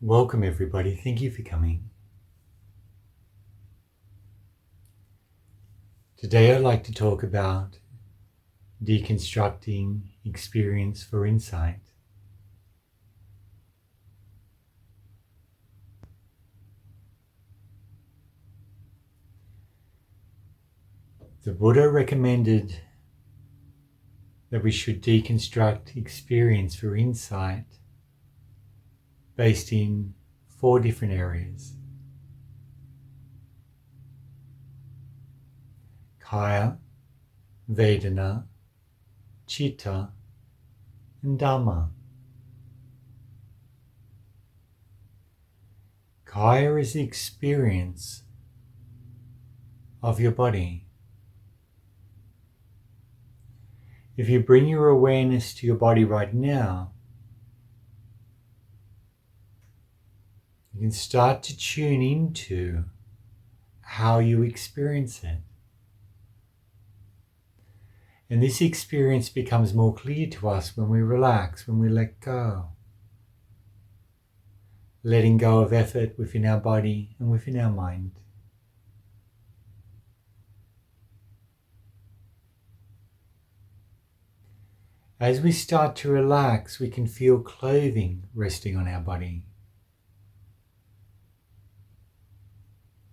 Welcome everybody, thank you for coming. Today I'd like to talk about deconstructing experience for insight. The Buddha recommended that we should deconstruct experience for insight based in 4 different areas: Kaya, Vedana, Chitta, and Dhamma. Kaya is the experience of your body. If you bring your awareness to your body right now, you can start to tune into how you experience it. And this experience becomes more clear to us when we relax, when we let go. Letting go of effort within our body and within our mind. As we start to relax, we can feel clothing resting on our body.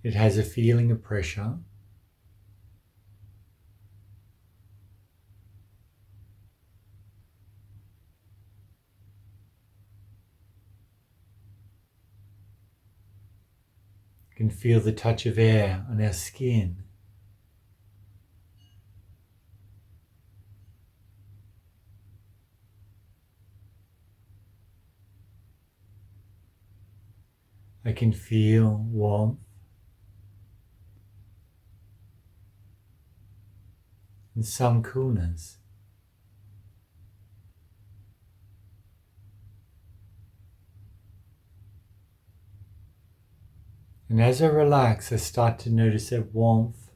It has a feeling of pressure. You can feel the touch of air on our skin. I can feel warmth and some coolness. And as I relax, I start to notice that warmth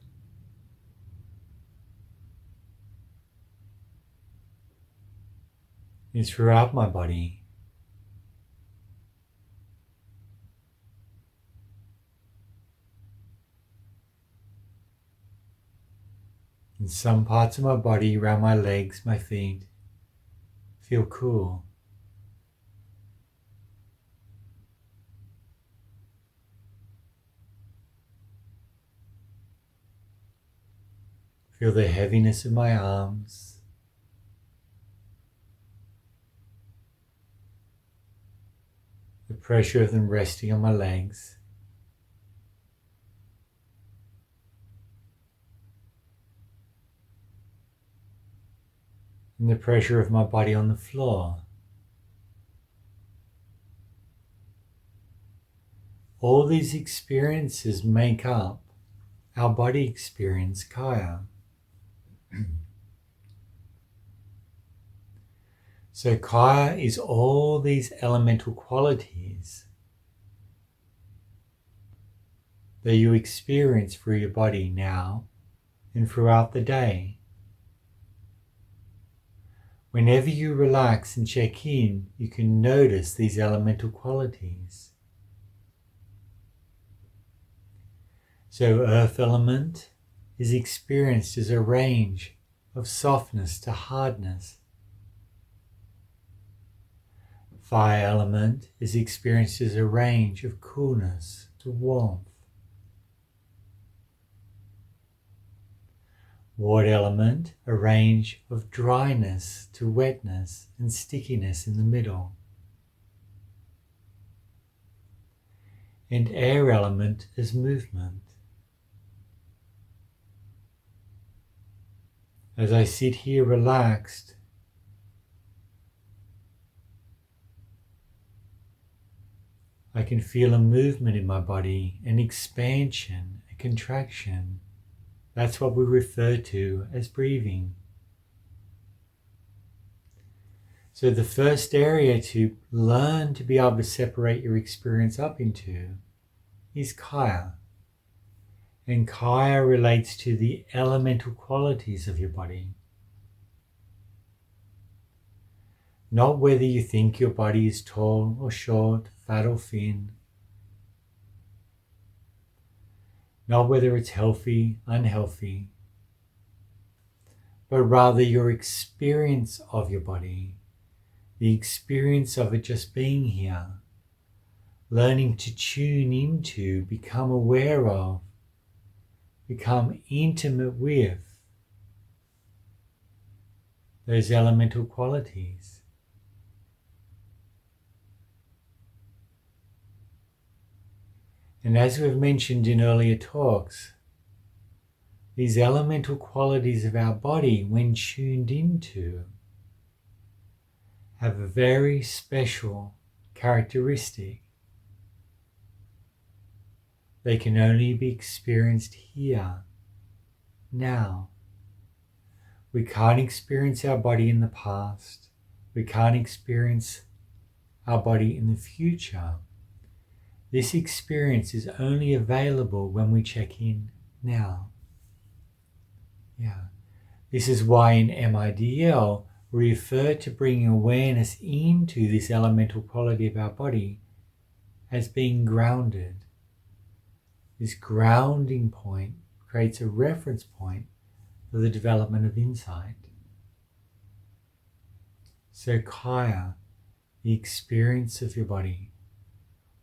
is throughout my body. In some parts of my body, around my legs, my feet, feel cool. Feel the heaviness of my arms. The pressure of them resting on my legs. And the pressure of my body on the floor. All these experiences make up our body experience, Kaya. So Kaya is all these elemental qualities that you experience through your body now and throughout the day. Whenever you relax and check in, you can notice these elemental qualities. So earth element is experienced as a range of softness to hardness. Fire element is experienced as a range of coolness to warmth. Water element, a range of dryness to wetness and stickiness in the middle. And air element is movement. As I sit here relaxed, I can feel a movement in my body, an expansion, a contraction. That's what we refer to as breathing. So the first area to learn to be able to separate your experience up into is Kaya. And Kaya relates to the elemental qualities of your body. Not whether you think your body is tall or short, fat or thin. Not whether it's healthy, unhealthy, but rather your experience of your body, the experience of it just being here, learning to tune into, become aware of, become intimate with those elemental qualities. And as we've mentioned in earlier talks, these elemental qualities of our body, when tuned into, have a very special characteristic. They can only be experienced here, now. We can't experience our body in the past. We can't experience our body in the future. This experience is only available when we check in now. This is why in MIDL we refer to bringing awareness into this elemental quality of our body as being grounded. This grounding point creates a reference point for the development of insight. So Kaya, the experience of your body,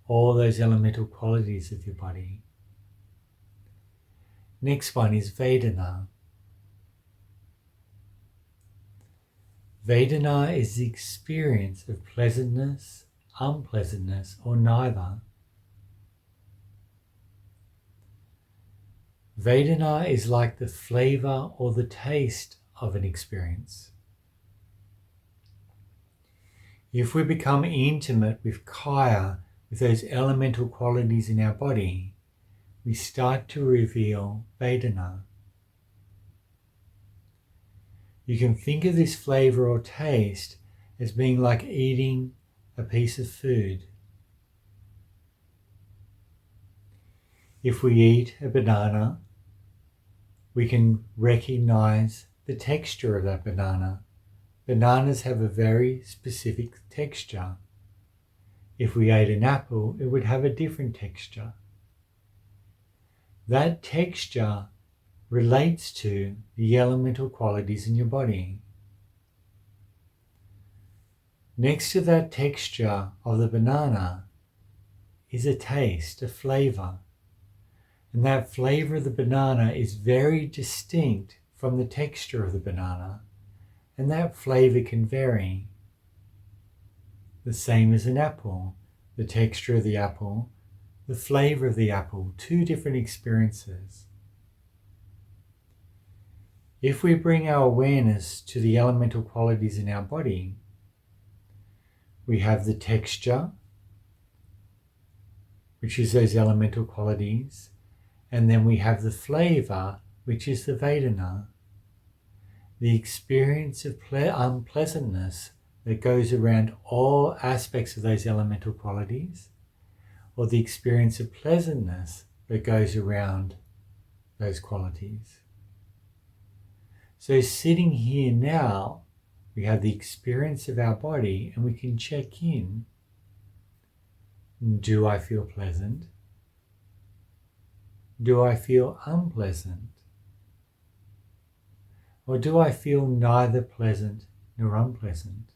all those elemental qualities of your body. Next one is Vedana. Vedana is the experience of pleasantness, unpleasantness, or neither. Vedana is like the flavor or the taste of an experience. If we become intimate with Kaya, with those elemental qualities in our body, we start to reveal Vedana. You can think of this flavor or taste as being like eating a piece of food. If we eat a banana, we can recognize the texture of that banana. Bananas have a very specific texture. If we ate an apple, it would have a different texture. That texture relates to the elemental qualities in your body. Next to that texture of the banana is a taste, a flavor. And that flavor of the banana is very distinct from the texture of the banana. And that flavor can vary. The same as an apple, the texture of the apple, the flavor of the apple, two different experiences. If we bring our awareness to the elemental qualities in our body, we have the texture, which is those elemental qualities, and then we have the flavor, which is the Vedana, the experience of unpleasantness that goes around all aspects of those elemental qualities, or the experience of pleasantness that goes around those qualities. So sitting here now, we have the experience of our body and we can check in. Do I feel pleasant? Do I feel unpleasant? Or do I feel neither pleasant nor unpleasant?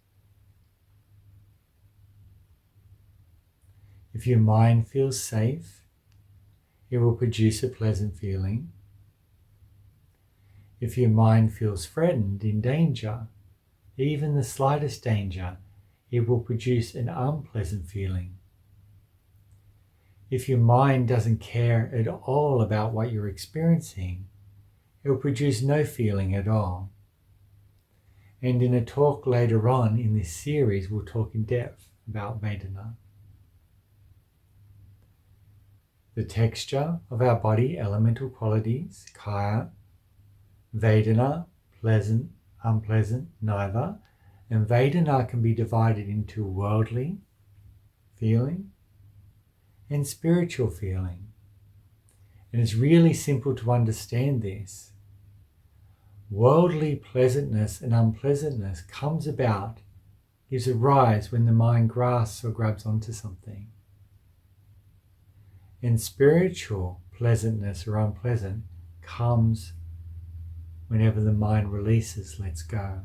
If your mind feels safe, it will produce a pleasant feeling. If your mind feels threatened, in danger, even the slightest danger, it will produce an unpleasant feeling. If your mind doesn't care at all about what you're experiencing, it will produce no feeling at all. And in a talk later on in this series, we'll talk in depth about Vedana. The texture of our body, elemental qualities, Kaya, Vedana, pleasant, unpleasant, neither. And Vedana can be divided into worldly feeling and spiritual feeling. And it's really simple to understand this. Worldly pleasantness and unpleasantness comes about gives a rise when the mind grasps or grabs onto something. And spiritual pleasantness or unpleasant comes whenever the mind releases, lets go.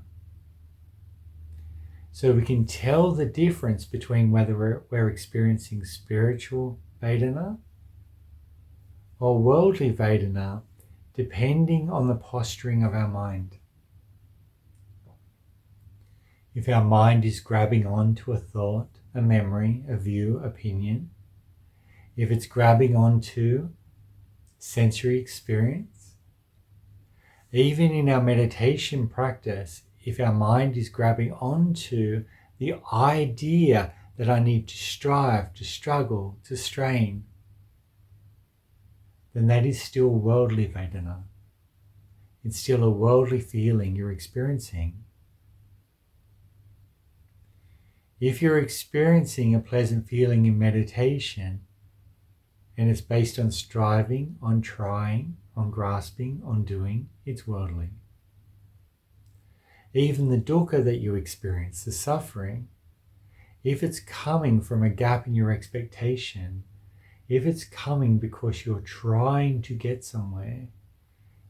So we can tell the difference between whether we're experiencing spiritual Vedana or worldly Vedana, depending on the posturing of our mind. If our mind is grabbing onto a thought, a memory, a view, opinion, if it's grabbing onto sensory experience, even in our meditation practice, if our mind is grabbing onto the idea that I need to strive, to struggle, to strain, then that is still worldly Vedana. It's still a worldly feeling you're experiencing. If you're experiencing a pleasant feeling in meditation, and it's based on striving, on trying, on grasping, on doing, it's worldly. Even the dukkha that you experience, the suffering, if it's coming from a gap in your expectation, if it's coming because you're trying to get somewhere,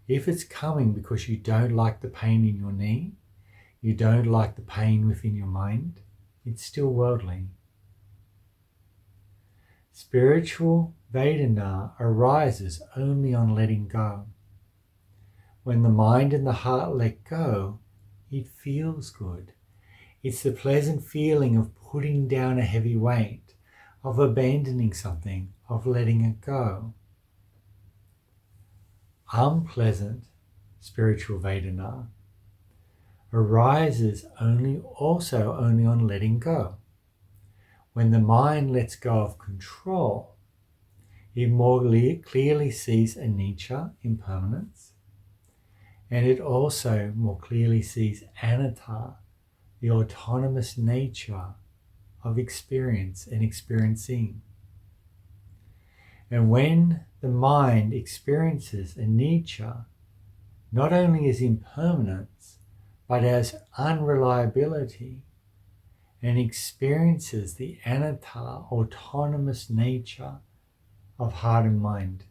if it's coming because you don't like the pain in your knee, you don't like the pain within your mind, it's still worldly. Spiritual Vedana arises only on letting go. When the mind and the heart let go, it feels good. It's the pleasant feeling of putting down a heavy weight, of abandoning something, of letting it go. Unpleasant spiritual Vedana arises only on letting go. When the mind lets go of control, it more clearly sees anicca, impermanence, and it also more clearly sees anatta, the autonomous nature of experience and experiencing. And when the mind experiences anicca, not only as impermanence, but as unreliability, and experiences the anatta, autonomous nature of heart and mind,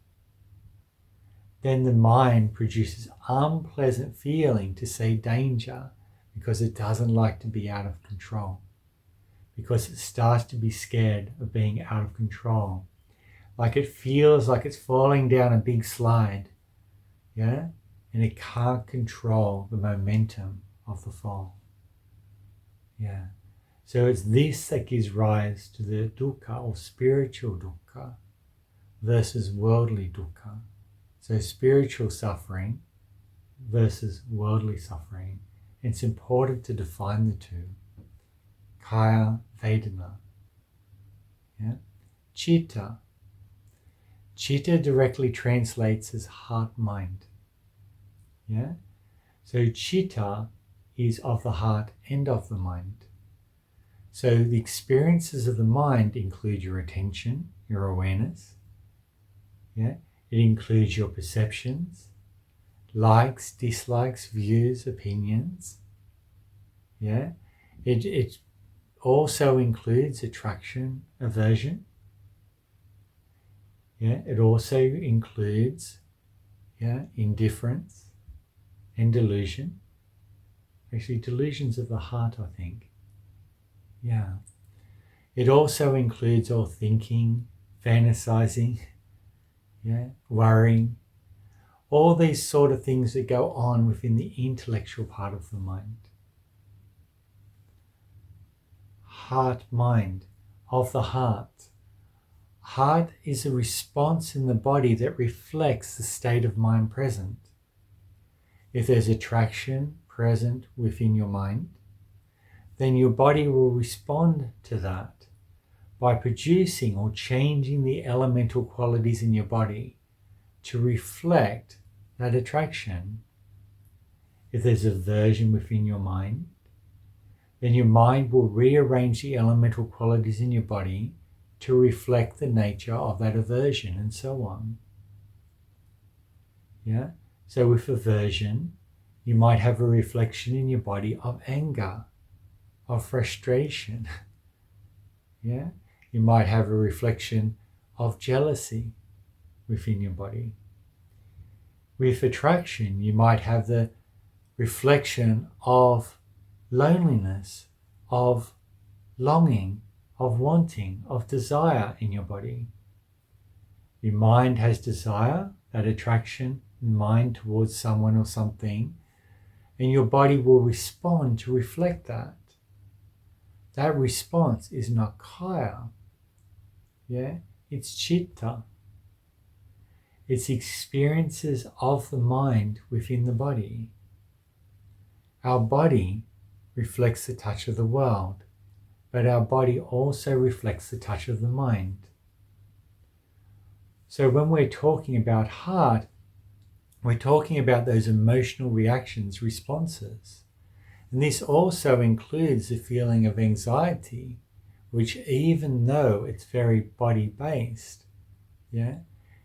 then the mind produces unpleasant feeling, to say danger, because it doesn't like to be out of control, because it starts to be scared of being out of control, like it feels like it's falling down a big slide, and it can't control the momentum of the fall. So it's this that gives rise to the dukkha, or spiritual dukkha, versus worldly dukkha. So spiritual suffering versus worldly suffering. It's important to define the two. Kaya Vedana. Chitta. Chitta directly translates as heart-mind. So chitta is of the heart and of the mind. So the experiences of the mind include your attention, your awareness. It includes your perceptions, likes, dislikes, views, opinions. It also includes attraction, aversion. It also includes indifference and delusion. Actually, delusions of the heart, I think. It also includes all thinking, fantasizing, worrying, all these sort of things that go on within the intellectual part of the mind. Heart, mind, of the heart. Heart is a response in the body that reflects the state of mind present. If there's attraction present within your mind, then your body will respond to that by producing or changing the elemental qualities in your body to reflect that attraction. If there's aversion within your mind, then your mind will rearrange the elemental qualities in your body to reflect the nature of that aversion, and so on. So with aversion, you might have a reflection in your body of anger. of frustration. Yeah? You might have a reflection of jealousy within your body. With attraction, you might have the reflection of loneliness, of longing, of wanting, of desire in your body. Your mind has desire, that attraction in mind towards someone or something, and your body will respond to reflect that. That response is not kaya, yeah? It's chitta. It's experiences of the mind within the body. Our body reflects the touch of the world, but our body also reflects the touch of the mind. So when we're talking about heart, we're talking about those emotional reactions, responses. And this also includes the feeling of anxiety, which even though it's very body-based, yeah,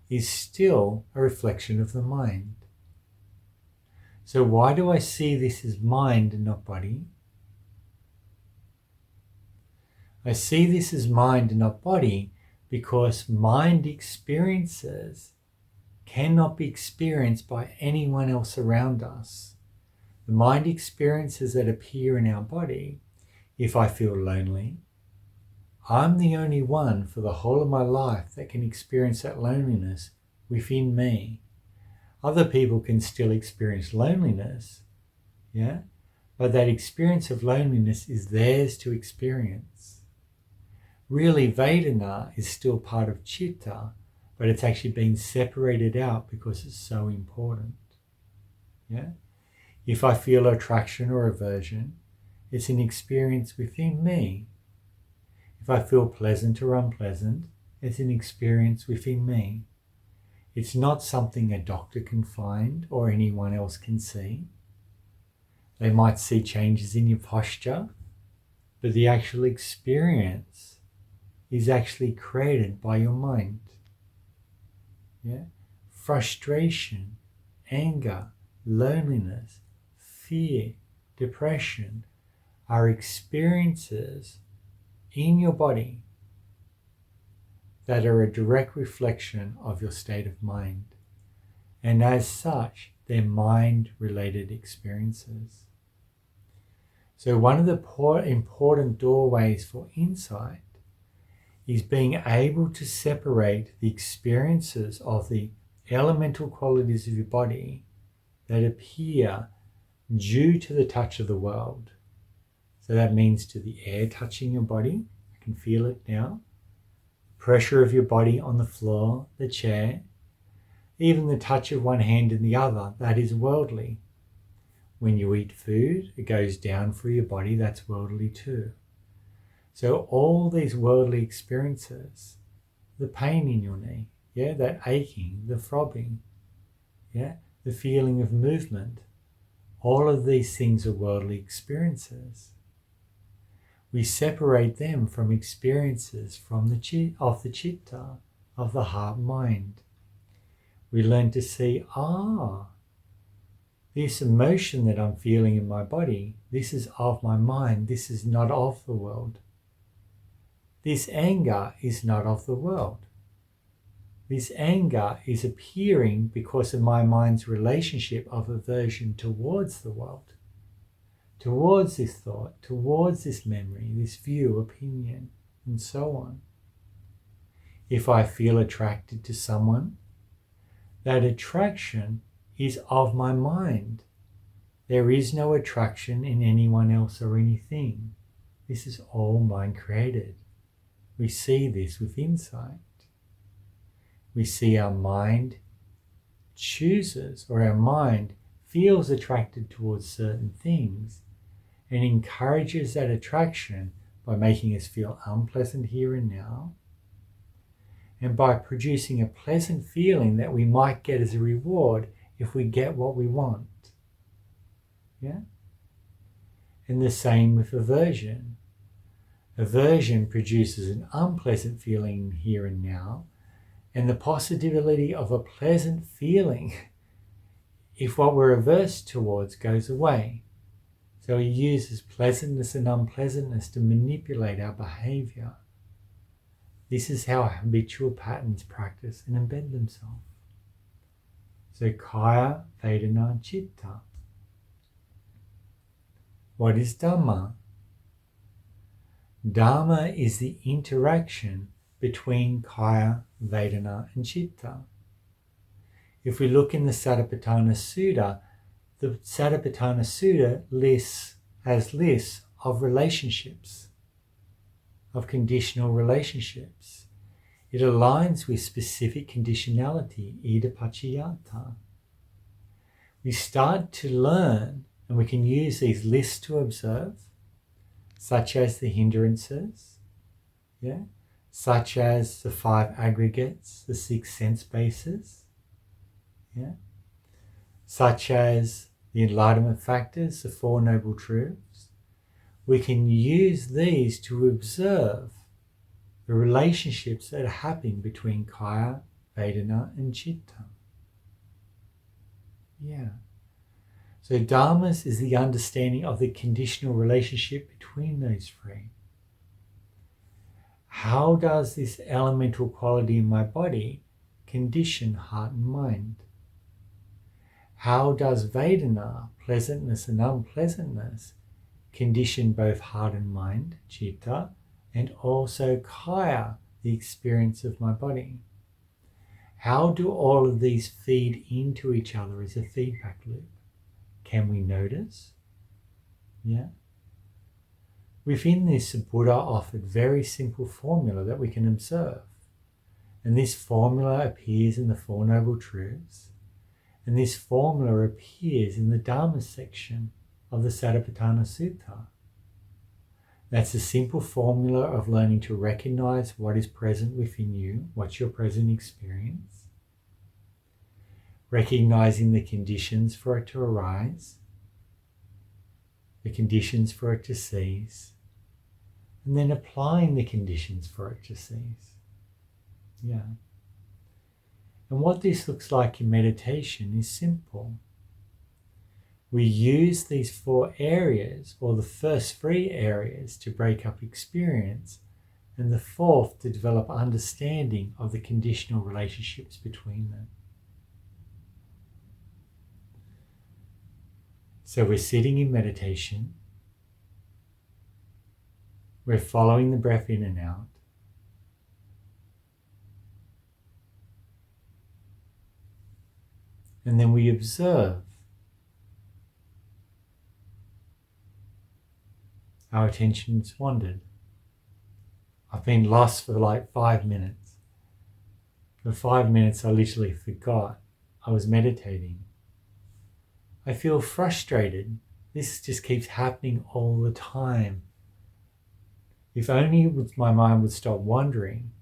is still a reflection of the mind. So why do I see this as mind and not body? I see this as mind and not body because mind experiences cannot be experienced by anyone else around us. The mind experiences that appear in our body, if I feel lonely, I'm the only one for the whole of my life that can experience that loneliness within me. Other people can still experience loneliness, yeah? But that experience of loneliness is theirs to experience. Really, Vedana is still part of Chitta, but it's actually been separated out because it's so important, yeah? If I feel attraction or aversion, it's an experience within me. If I feel pleasant or unpleasant, it's an experience within me. It's not something a doctor can find or anyone else can see. They might see changes in your posture, but the actual experience is actually created by your mind. Yeah? Frustration, anger, loneliness, fear, depression are experiences in your body that are a direct reflection of your state of mind. And as such, they're mind-related experiences. So one of the important doorways for insight is being able to separate the experiences of the elemental qualities of your body that appear due to the touch of the world. So that means to the air touching your body, I can feel it now, pressure of your body on the floor, the chair, even the touch of one hand in the other, that is worldly. When you eat food, it goes down through your body, that's worldly too. So all these worldly experiences, the pain in your knee, yeah, that aching, the throbbing, yeah, the feeling of movement, all of these things are worldly experiences. We separate them from experiences of the chitta, of the heart mind. We learn to see, this emotion that I'm feeling in my body, this is of my mind, this is not of the world. This anger is not of the world. This anger is appearing because of my mind's relationship of aversion towards the world, towards this thought, towards this memory, this view, opinion, and so on. If I feel attracted to someone, that attraction is of my mind. There is no attraction in anyone else or anything. This is all mind created. We see this with insight. We see our mind chooses, or our mind feels attracted towards certain things and encourages that attraction by making us feel unpleasant here and now, and by producing a pleasant feeling that we might get as a reward if we get what we want. Yeah? And the same with aversion. Aversion produces an unpleasant feeling here and now, and the possibility of a pleasant feeling if what we're averse towards goes away. So he uses pleasantness and unpleasantness to manipulate our behavior. This is how habitual patterns practice and embed themselves. So kaya, vedana, citta. What is Dhamma? Dharma is the interaction between kaya, vedana and citta. If we look in the Satipatthana Sutta, the Satipatthana Sutta has lists of relationships, of conditional relationships. It aligns with specific conditionality, ida paccayata. We start to learn, and we can use these lists to observe, such as the hindrances, such as the 5 aggregates, the 6 sense bases, such as the enlightenment factors, the 4 noble truths. We can use these to observe the relationships that are happening between kaya, vedana and citta. So dharmas is the understanding of the conditional relationship between those 3. How does this elemental quality in my body condition heart and mind? How does vedana, pleasantness and unpleasantness, condition both heart and mind, citta, and also kaya, the experience of my body? How do all of these feed into each other as a feedback loop? Can we notice? Within this, Buddha offered very simple formula that we can observe. And this formula appears in the 4 Noble Truths. And this formula appears in the Dharma section of the Satipatthana Sutta. That's a simple formula of learning to recognize what is present within you, what's your present experience, recognizing the conditions for it to arise, the conditions for it to cease, and then applying the conditions for it to cease. And what this looks like in meditation is simple. We use these 4 areas, or the first 3 areas, to break up experience, and the 4th to develop understanding of the conditional relationships between them. So we're sitting in meditation, we're following the breath in and out, and then we observe. Our attention's wandered. I've been lost for like 5 minutes. For 5 minutes I literally forgot I was meditating. I feel frustrated. This just keeps happening all the time. If only my mind would stop wandering,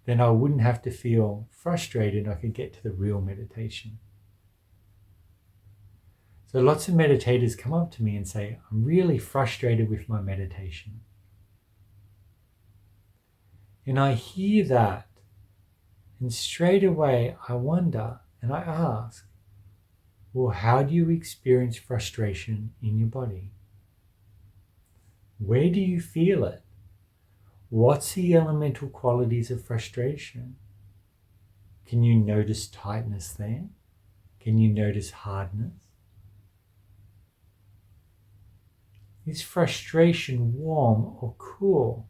then I wouldn't have to feel frustrated. I could get to the real meditation. So lots of meditators come up to me and say, I'm really frustrated with my meditation. And I hear that, and straight away I wonder and I ask, well, how do you experience frustration in your body? Where do you feel it? What's the elemental qualities of frustration? Can you notice tightness there? Can you notice hardness? Is frustration warm or cool?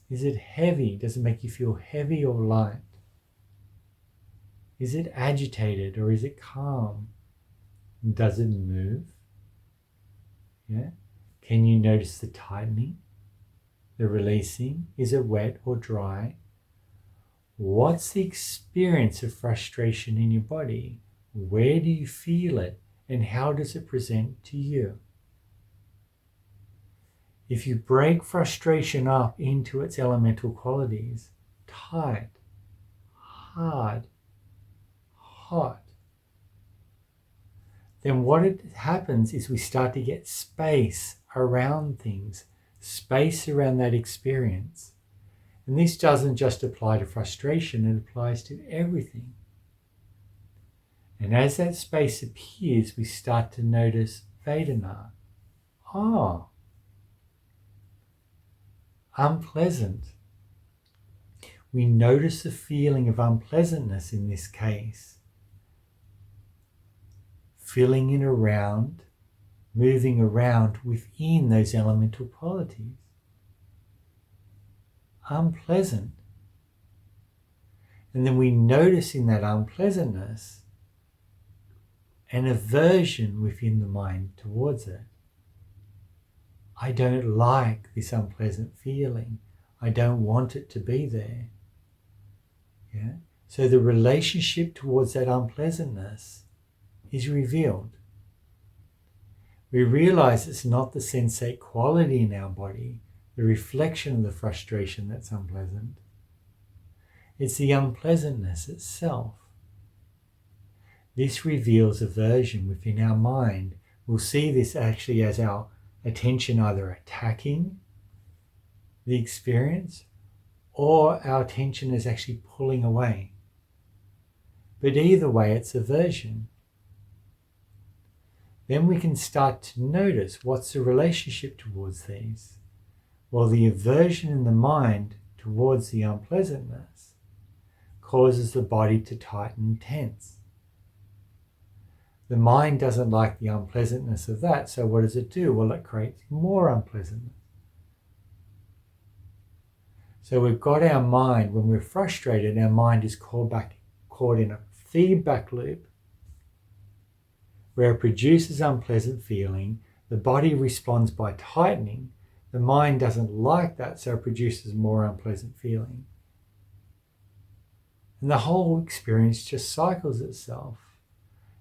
Is it heavy? Does it make you feel heavy or light? Is it agitated or is it calm? Does it move? Can you notice the tightening, the releasing? Is it wet or dry? What's the experience of frustration in your body? Where do you feel it? And how does it present to you? If you break frustration up into its elemental qualities, tight, hard, hot, then what happens is we start to get space around things, space around that experience. And this doesn't just apply to frustration, it applies to everything. And as that space appears, we start to notice Vedana, oh, unpleasant. We notice the feeling of unpleasantness in this case, filling in around, moving around within those elemental qualities. Unpleasant. And then we notice in that unpleasantness an aversion within the mind towards it. I don't like this unpleasant feeling. I don't want it to be there. Yeah? So the relationship towards that unpleasantness is revealed. We realize it's not the sensate quality in our body, the reflection of the frustration that's unpleasant. It's the unpleasantness itself. This reveals aversion within our mind. We'll see this actually as our attention either attacking the experience or our attention is actually pulling away. But either way, it's aversion. Then we can start to notice what's the relationship towards these. Well, the aversion in the mind towards the unpleasantness causes the body to tighten and tense. The mind doesn't like the unpleasantness of that, so what does it do? Well, it creates more unpleasantness. So we've got our mind, when we're frustrated, our mind is caught in a feedback loop where it produces unpleasant feeling, the body responds by tightening, the mind doesn't like that, so it produces more unpleasant feeling. And the whole experience just cycles itself.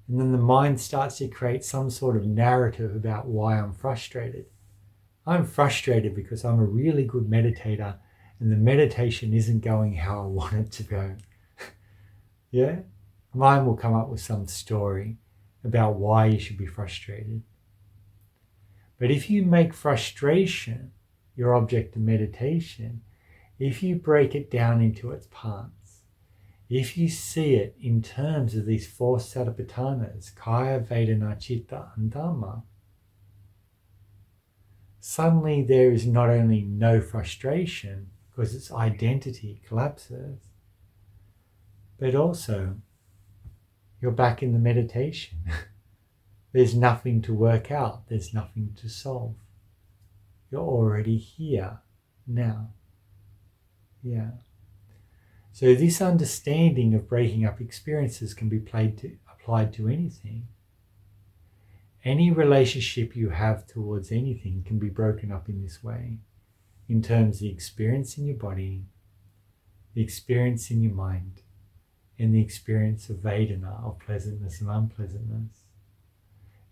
And then the mind starts to create some sort of narrative about why I'm frustrated. I'm frustrated because I'm a really good meditator and the meditation isn't going how I want it to go. Yeah? Mind will come up with some story about why you should be frustrated. But if you make frustration your object of meditation, if you break it down into its parts, if you see it in terms of these four Satipatthanas, Kaya, Vedana, Citta and Dhamma, suddenly there is not only no frustration because its identity collapses, but also you're back in the meditation. There's nothing to work out. There's nothing to solve. You're already here now. Yeah. So this understanding of breaking up experiences can be applied to anything. Any relationship you have towards anything can be broken up in this way, in terms of the experience in your body, the experience in your mind, and the experience of Vedana, of pleasantness and unpleasantness.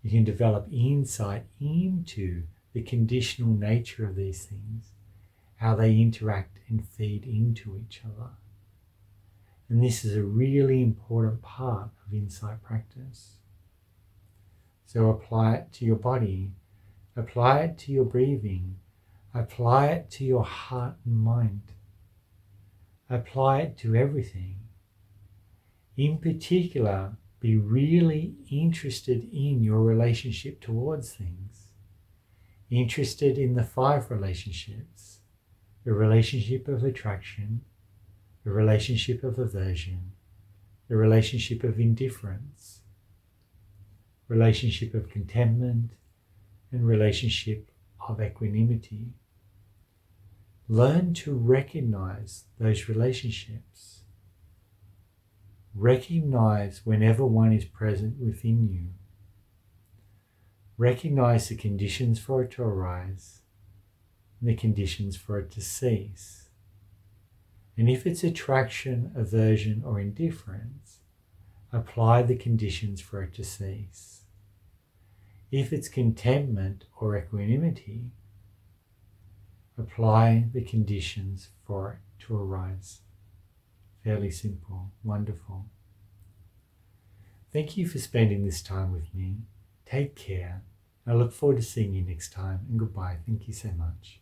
You can develop insight into the conditional nature of these things, how they interact and feed into each other. And this is a really important part of insight practice. So apply it to your body, apply it to your breathing, apply it to your heart and mind, apply it to everything. In particular, be really interested in your relationship towards things, interested in the 5 relationships, the relationship of attraction, the relationship of aversion, the relationship of indifference, relationship of contentment, and relationship of equanimity. Learn to recognize those relationships. Recognize whenever one is present within you. Recognize the conditions for it to arise and the conditions for it to cease. And if it's attraction, aversion, or indifference, apply the conditions for it to cease. If it's contentment or equanimity, apply the conditions for it to arise. Fairly simple, wonderful. Thank you for spending this time with me. Take care. I look forward to seeing you next time, and goodbye. Thank you so much.